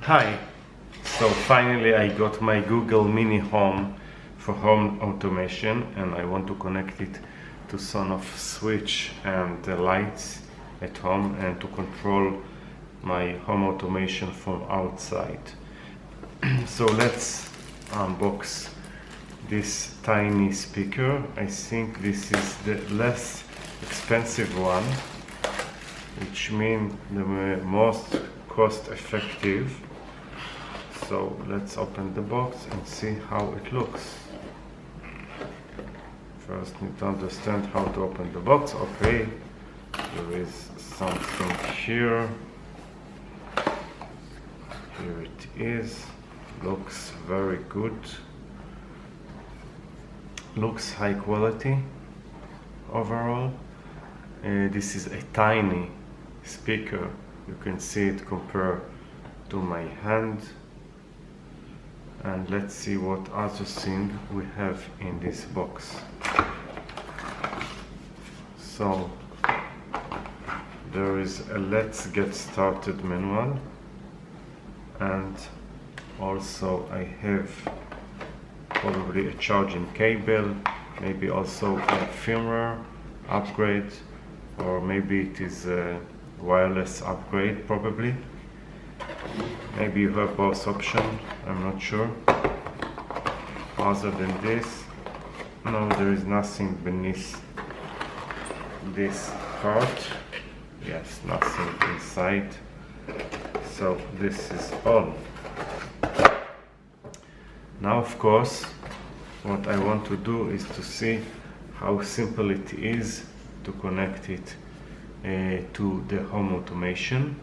Hi! So finally I got my Google Mini Home for home automation, and I want to connect it to Sonoff switch and the lights at home and to control my home automation from outside. So let's unbox this tiny speaker. I think this is the less expensive one, which means the most cost effective. So let's open the box and see how it looks. First need to understand how to open the box. Okay, there is something here. Here it is. Looks very good. Looks high quality overall. This is a tiny speaker. You can see it compared to my hand. And let's see what other thing we have in this box. So there is a let's get started manual, and also I have probably a charging cable, maybe also a firmware upgrade, or maybe it is a wireless upgrade probably. Maybe you have both options, I'm not sure. Other than this, no, there is nothing beneath this part. Yes, nothing inside. So this is all. Now, of course, what I want to do is to see how simple it is to connect it to the home automation.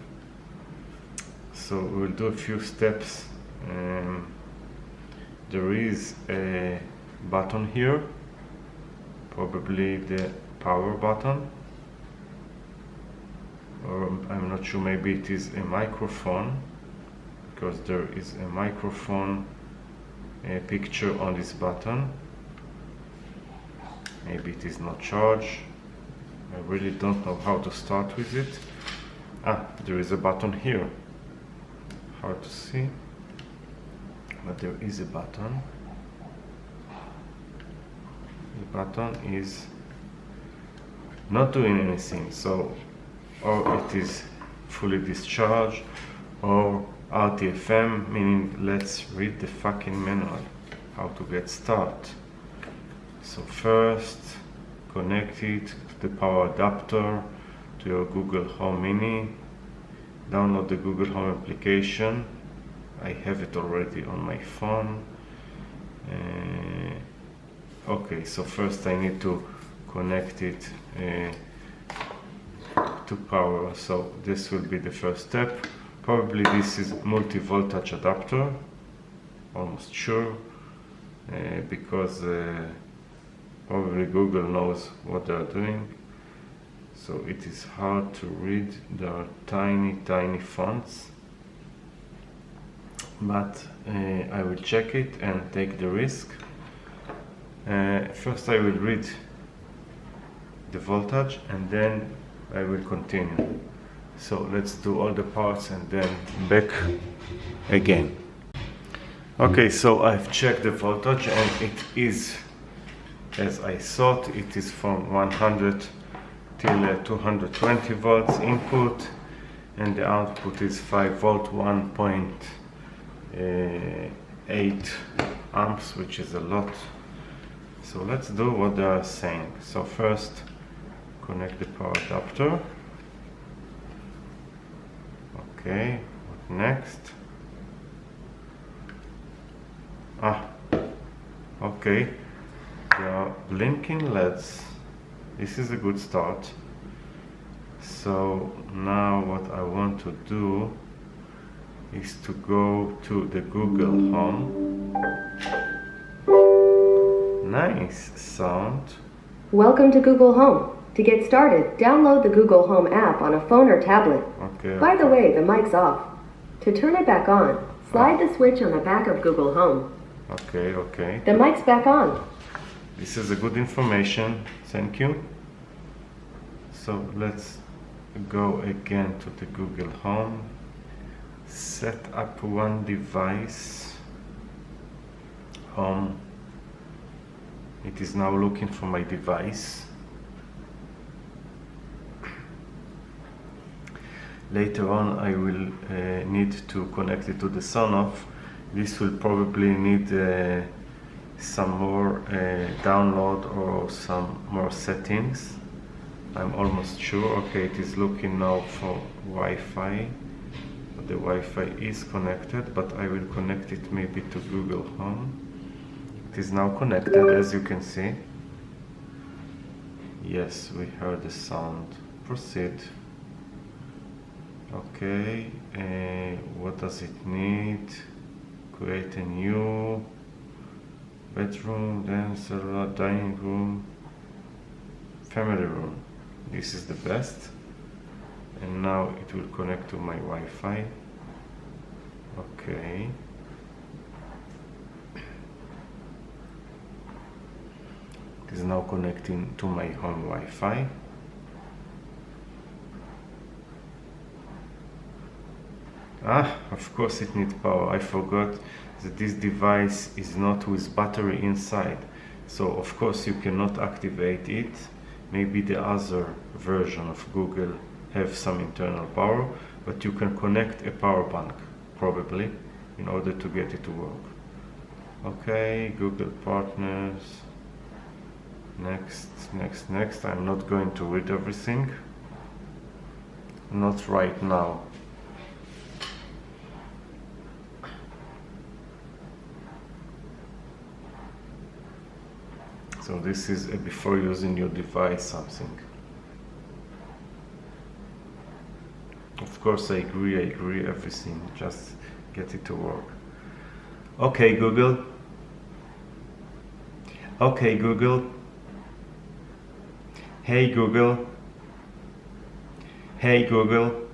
So we'll do a few steps. There is a button here, probably the power button, or I'm not sure, maybe it is a microphone, because there is a microphone picture on this button. Maybe it is not charged. I really don't know how to start with it. There is a button here. Hard to see, but there is a button. The button is not doing anything, so or it is fully discharged, or RTFM, meaning let's read the fucking manual how to get start. So first connect it to the power adapter to your Google Home Mini. Download the Google Home application. I have it already on my phone. Okay, so first I need to connect it to power. So this will be the first step. Probably this is multi-voltage adapter, almost sure, because probably Google knows what they are doing. So it is hard to read, there are tiny fonts, but I will check it and take the risk. First I will read the voltage and then I will continue. So let's do all the parts and then back again. Okay, so I've checked the voltage and it is, as I thought, it is from 100 till 220 volts input, and the output is 5 volt 1.8 amps, which is a lot. So let's do what they are saying. So first connect the power adapter. Okay, what next? Okay, there are blinking LEDs. This is a good start. So now what I want to do is to go to the Google Home. Nice sound. Welcome to Google Home. To get started, download the Google Home app on a phone or tablet. Okay. By the way, the mic's off. To turn it back on, slide the switch on the back of Google Home. Okay. The mic's back on. This is a good information. Thank you. So let's go again to the Google Home. set up one device. Home. It is now looking for my device. Later on I will need to connect it to the Sonoff. This will probably need some more download or some more settings. I'm almost sure. Okay, it is looking now for Wi-Fi. The Wi-Fi is connected, but I will connect it maybe to Google Home. It is now connected, as you can see. Yes, we heard the sound. Proceed. Okay, what does it need? Create a new bedroom, then cellular, dining room, family room. This is the best. And now it will connect to my Wi-Fi. Okay. It is now connecting to my home Wi-Fi. Of course it needs power. I forgot that this device is not with battery inside. So of course you cannot activate it. Maybe the other version of Google have some internal power, but you can connect a power bank probably in order to get it to work. Okay, Google partners. Next. I'm not going to read everything. Not right now. So this is before using your device something. Of course I agree everything, just get it to work. Okay Google. Okay Google. Hey Google. Hey Google.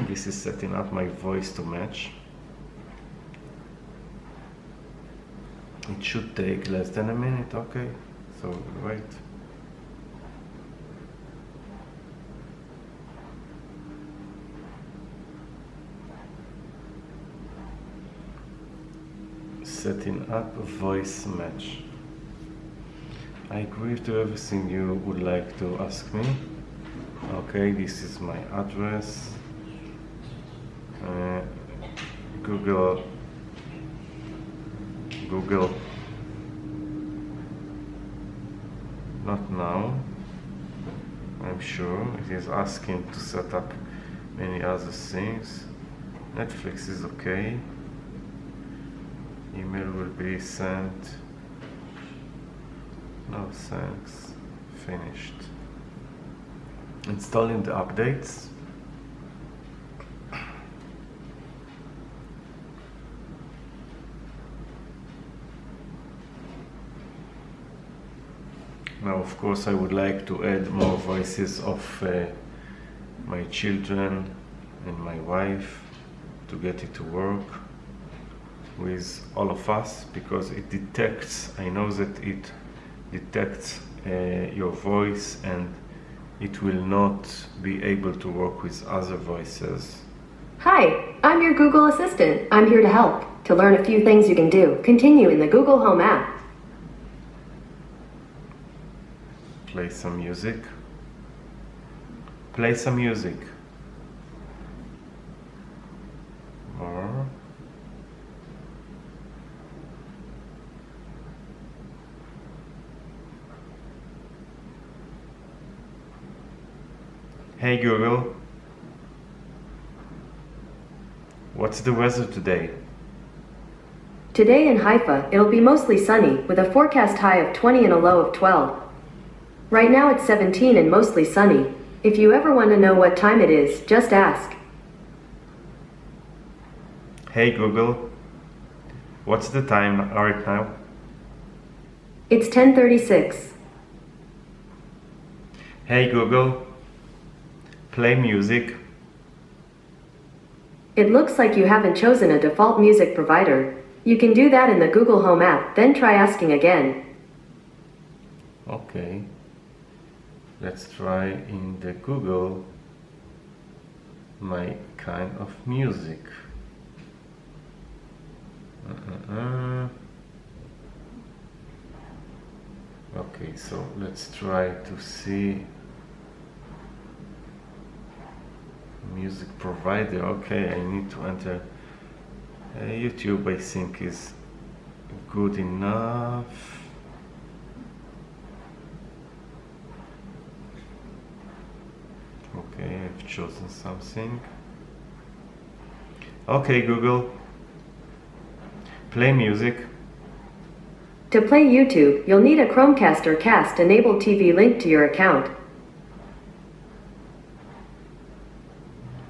This is setting up my voice to match. It should take less than a minute, okay? So wait. Setting up a voice match. I agree to everything you would like to ask me. Okay, this is my address. Google. Not now. I'm sure it is asking to set up many other things. Netflix is okay. Email will be sent. No thanks. Finished. Installing the updates. Now, of course, I would like to add more voices of my children and my wife to get it to work with all of us, because it detects, I know that it detects your voice and it will not be able to work with other voices. Hi, I'm your Google Assistant. I'm here to help. To learn a few things you can do, continue in the Google Home app. Play some music. Play some music. More. Hey Google, what's the weather today? Today in Haifa, it'll be mostly sunny, with a forecast high of 20 and a low of 12. Right now it's 17 and mostly sunny. If you ever want to know what time it is, just ask. Hey Google, what's the time right now? It's 10:36. Hey Google, play music. It looks like you haven't chosen a default music provider. You can do that in the Google Home app, then try asking again. Okay. Let's try in the Google my kind of music. Okay, so let's try to see music provider. Okay, I need to enter YouTube. I think is good enough. Okay, I've chosen something. Okay, Google, play music. To play YouTube, you'll need a Chromecast or Cast-enabled TV linked to your account.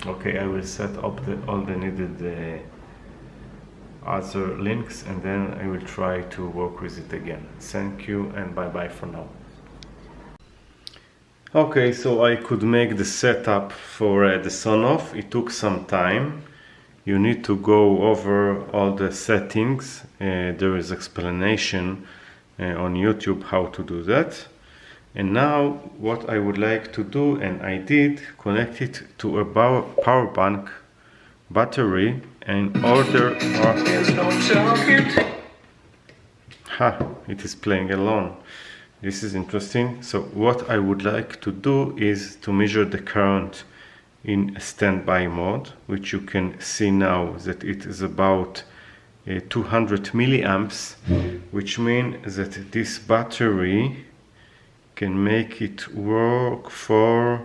Okay, I will set up all the needed other links, and then I will try to work with it again. Thank you and bye bye for now. Okay, so I could make the setup for the Sonoff. It took some time. You need to go over all the settings. There is explanation on YouTube how to do that. And now what I would like to do, and I did, connect it to a power bank battery and order it is playing alone. This is interesting. So what I would like to do is to measure the current in standby mode, which you can see now that it is about 200 milliamps, which means that this battery can make it work for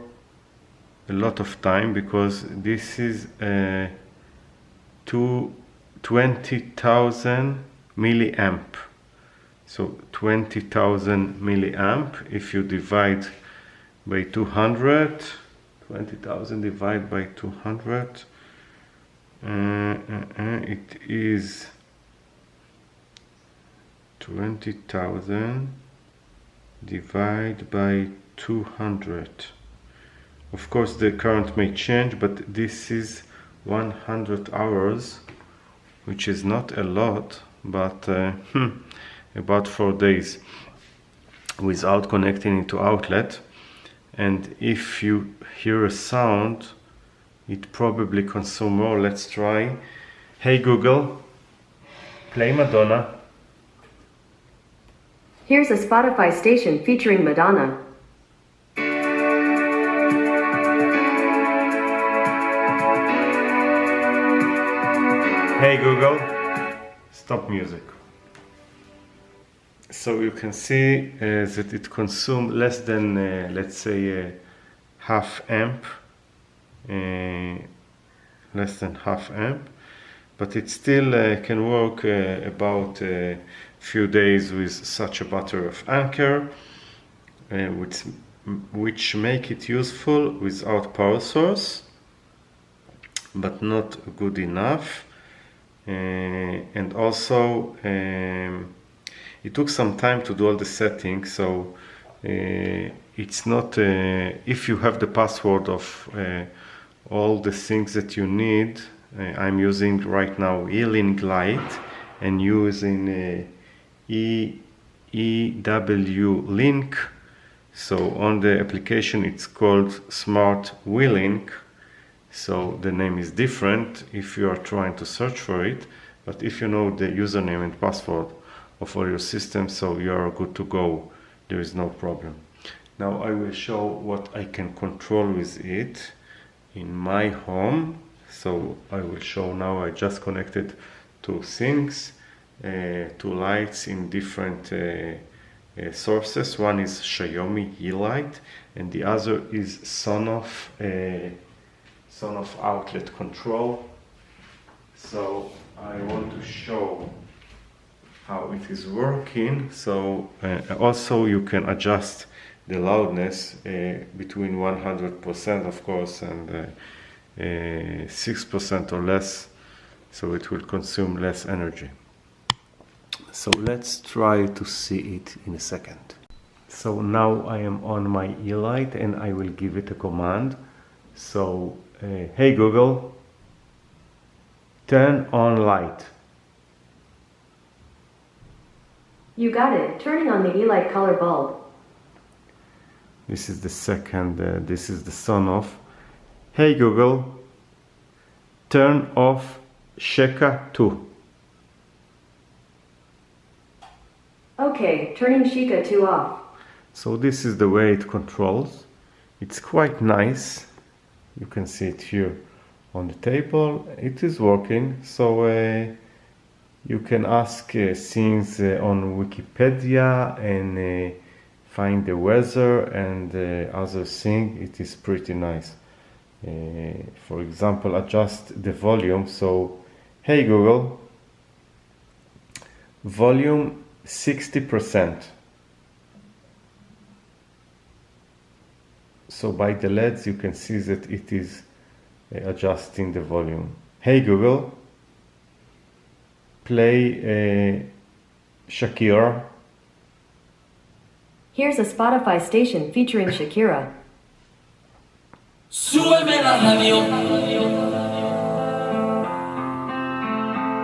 a lot of time, because this is 20,000 milliamp. So 20,000 milliamp, if you divide by 200, 20,000 divided by 200, it is 20,000 divided by 200. Of course the current may change, but this is 100 hours, which is not a lot, but about 4 days without connecting it to outlet. And if you hear a sound, it probably consumes more. Let's try. Hey Google, play Madonna. Here's a Spotify station featuring Madonna. Hey Google, stop music. So you can see that it consumes less than, let's say, half amp, less than half amp, but it still can work about a few days with such a battery of Anker, which make it useful without power source, but not good enough. And also it took some time to do all the settings, so it's not if you have the password of all the things that you need. I'm using right now Yeeling Lite and using EW Link. So on the application it's called Smart Yeeling, so the name is different if you are trying to search for it, but if you know the username and password of all your systems, so you are good to go. There is no problem. Now I will show what I can control with it in my home. So I will show now. I just connected two things, two lights in different sources. One is Xiaomi Yeeling and the other is Sonoff outlet control. So I want to show how it is working. So also you can adjust the loudness between 100% of course and 6% or less, so it will consume less energy. So let's try to see it in a second. So now I am on my Yeeling and I will give it a command. So hey Google, turn on light. You got it. Turning on the E-light color bulb. This is the second, this is the Sonoff. Hey Google, turn off Sheka 2. Okay, turning Sheikah 2 off. So this is the way it controls. It's quite nice. You can see it here on the table. It is working. So you can ask things on Wikipedia and find the weather and other things. It is pretty nice. For example, adjust the volume. So, hey Google, volume 60%. So by the LEDs you can see that it is adjusting the volume. Hey Google, play Shakira. Here's a Spotify station featuring Shakira. Súbeme la radio.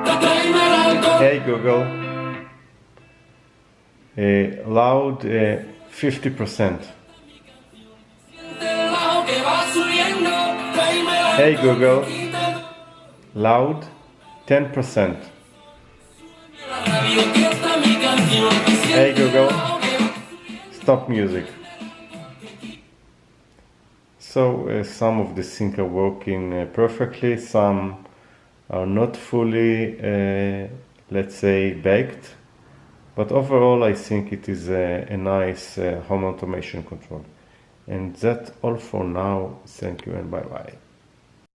Tráeme el alcohol. Hey Google, loud 50%. Hey Google, loud 10%. Hey Google, stop music. So some of the things are working perfectly, some are not fully, let's say, baked. But overall, I think it is a nice home automation control. And that's all for now. Thank you and bye-bye.